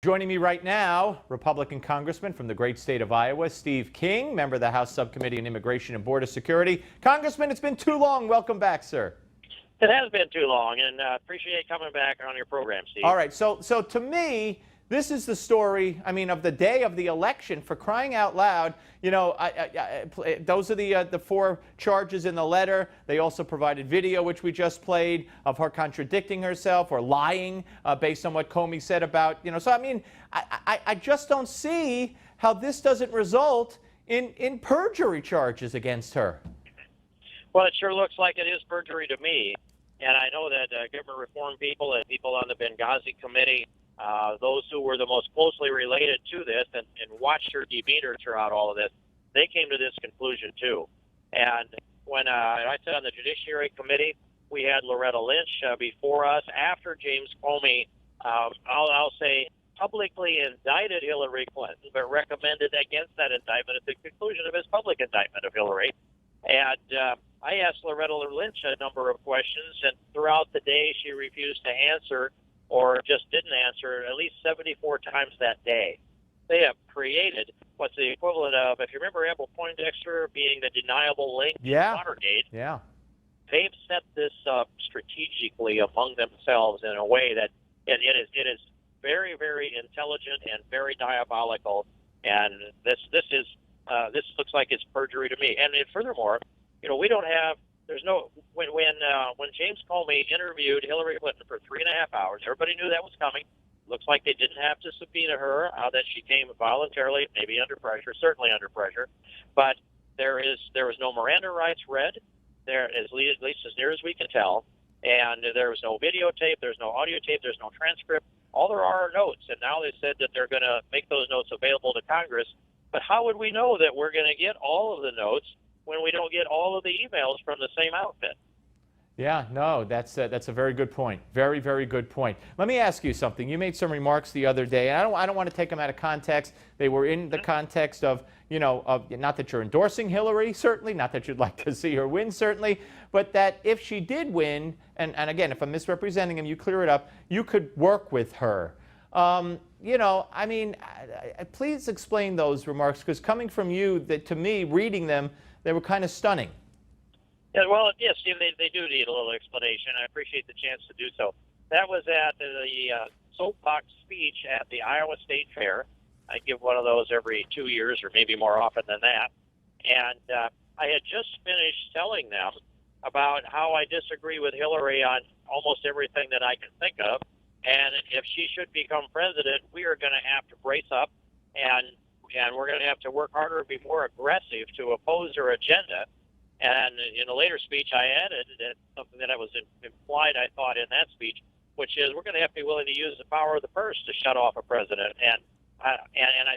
Joining me right now, Republican Congressman from the great state of Iowa, Steve King, member of the House Subcommittee on Immigration and Border Security. Congressman, it's been too long. Welcome back, sir. It has been too long, and appreciate coming back on your program, Steve. All right, so to me, this is the story, of the day of the election, for crying out loud. You know, those are the four charges in the letter. They also provided video, which we just played, of her contradicting herself or lying based on what Comey said about, so I just don't see how this doesn't result in perjury charges against her. Well, it sure looks like it is perjury to me. And I know that government reform people and people on the Benghazi committee, those who were the most closely related to this and watched her demeanor throughout all of this, they came to this conclusion too. And when I sat on the Judiciary Committee, we had Loretta Lynch before us. After James Comey, I'll say, publicly indicted Hillary Clinton, but recommended against that indictment at the conclusion of his public indictment of Hillary. And I asked Loretta Lynch a number of questions, and throughout the day she refused to answer or just didn't answer at least 74 times that day. They have created what's the equivalent of, if you remember Abel Poindexter being the deniable link in Watergate, they've set this up strategically among themselves in a way that it is very, very intelligent and very diabolical, and this looks like it's perjury to me. And furthermore, we don't have, there's no, when James Comey interviewed Hillary Clinton for 3.5 hours, everybody knew that was coming. Looks like they didn't have to subpoena her, that she came voluntarily, maybe under pressure, certainly under pressure. But there was no Miranda rights read, at least as near as we can tell. And there was no videotape, there's no audio tape, there's no transcript. All there are notes. And now they said that they're going to make those notes available to Congress. But how would we know that we're going to get all of the notes when we don't get all of the emails from the same outfit? Yeah, no, that's a very good point. Very, very good point. Let me ask you something. You made some remarks the other day, and I don't want to take them out of context. They were in the context of, not that you're endorsing Hillary, certainly, not that you'd like to see her win, certainly, but that if she did win, and again, if I'm misrepresenting him, you clear it up, you could work with her. Please explain those remarks, because coming from you, that to me, reading them, they were kind of stunning. Yeah, well, yes, Steve, they do need a little explanation. I appreciate the chance to do so. That was at the soapbox speech at the Iowa State Fair. I give one of those every 2 years or maybe more often than that. And I had just finished telling them about how I disagree with Hillary on almost everything that I can think of. And if she should become president, we are going to have to brace up, and we're going to have to work harder and be more aggressive to oppose her agenda. And in a later speech, I added that something that was implied, I thought, in that speech, which is we're going to have to be willing to use the power of the purse to shut off a president. And I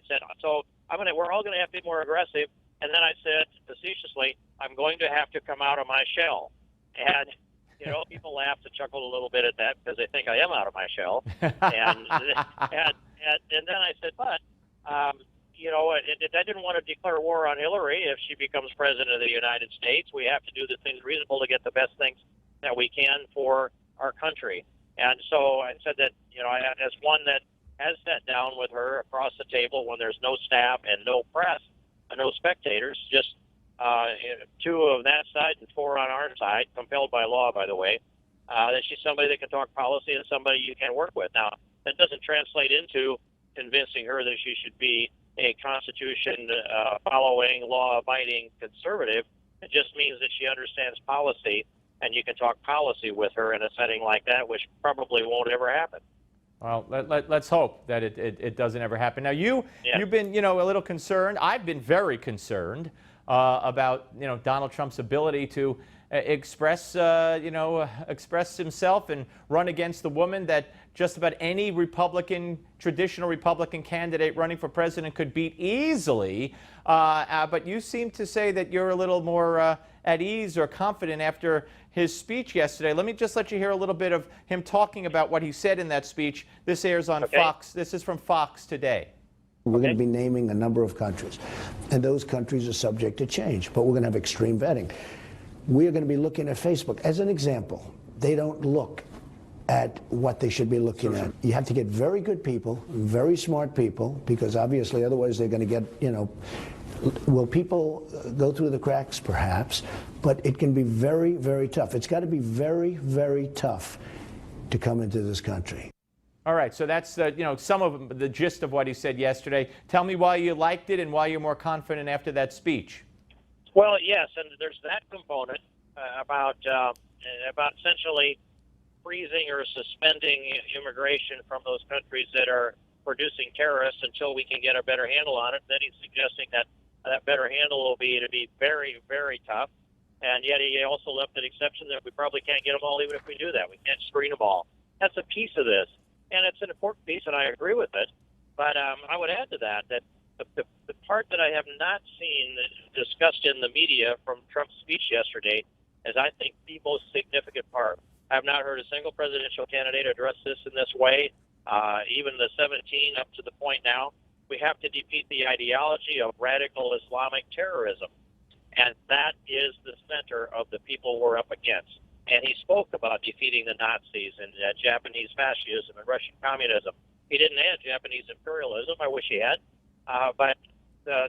said, so we're all going to have to be more aggressive. And then I said facetiously, I'm going to have to come out of my shell. And people laugh and chuckle a little bit at that because they think I am out of my shell. And then I said, but I didn't want to declare war on Hillary if she becomes president of the United States. We have to do the things reasonable to get the best things that we can for our country. And so I said that, as one that has sat down with her across the table when there's no staff and no press, and no spectators, just 2 of that side and 4 on our side, compelled by law, by the way, that she's somebody that can talk policy and somebody you can work with. Now, that doesn't translate into convincing her that she should be a Constitution-following, law-abiding conservative. It just means that she understands policy, and you can talk policy with her in a setting like that, which probably won't ever happen. Well, let's hope that it doesn't ever happen. Now, you've been, a little concerned. I've been very concerned about, Donald Trump's ability to express himself and run against the woman that just about any traditional Republican candidate running for president could beat easily. But you seem to say that you're a little more at ease or confident after his speech yesterday. Let me just let you hear a little bit of him talking about what he said in that speech. This airs on Fox. This is from Fox today. We're going to be naming a number of countries, and those countries are subject to change, but we're going to have extreme vetting. We're going to be looking at Facebook. As an example, they don't look at what they should be looking at. You have to get very good people, very smart people, because obviously otherwise they're going to get, will people go through the cracks? Perhaps, but it can be very, very tough. It's got to be very, very tough to come into this country. All right, so that's some of the gist of what he said yesterday. Tell me why you liked it and why you're more confident after that speech. Well, yes, and there's that component about essentially freezing or suspending immigration from those countries that are producing terrorists until we can get a better handle on it. Then he's suggesting that that better handle will be to be very, very tough. And yet he also left an exception that we probably can't get them all even if we do that. We can't screen them all. That's a piece of this. And it's an important piece, and I agree with it. But I would add to that the part that I have not seen discussed in the media from Trump's speech yesterday is, I think, the most significant part. I have not heard a single presidential candidate address this in this way, even the 17 up to the point now. We have to defeat the ideology of radical Islamic terrorism. And that is the center of the people we're up against. And he spoke about defeating the Nazis and Japanese fascism and Russian communism. He didn't add Japanese imperialism. I wish he had. But the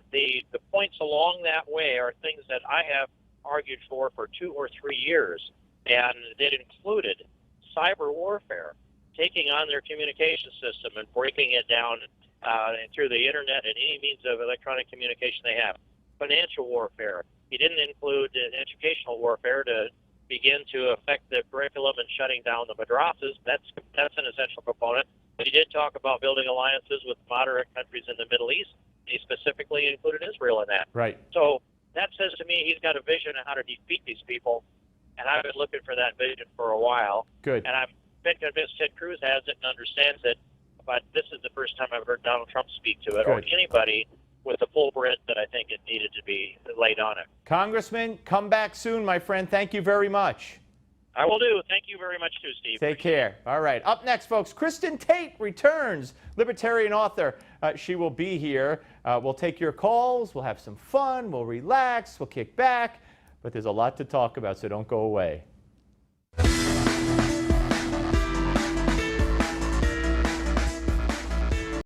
points along that way are things that I have argued for 2 or 3 years. And it included cyber warfare, taking on their communication system and breaking it down through the internet and any means of electronic communication they have. Financial warfare. He didn't include educational warfare to begin to affect the curriculum and shutting down the madrasas. That's an essential component. But he did talk about building alliances with moderate countries in the Middle East. He specifically included Israel in that. Right. So that says to me he's got a vision on how to defeat these people, and I've been looking for that vision for a while. Good. And I've been convinced Ted Cruz has it and understands it, but this is the first time I've heard Donald Trump speak to it, or anybody with the full breadth that I think it needed to be laid on it. Congressman, come back soon, my friend. Thank you very much. I will do. Thank you very much, too, Steve. Take care. All right. Up next, folks, Kristen Tate returns, libertarian author. She will be here. We'll take your calls. We'll have some fun. We'll relax. We'll kick back. But there's a lot to talk about, so don't go away.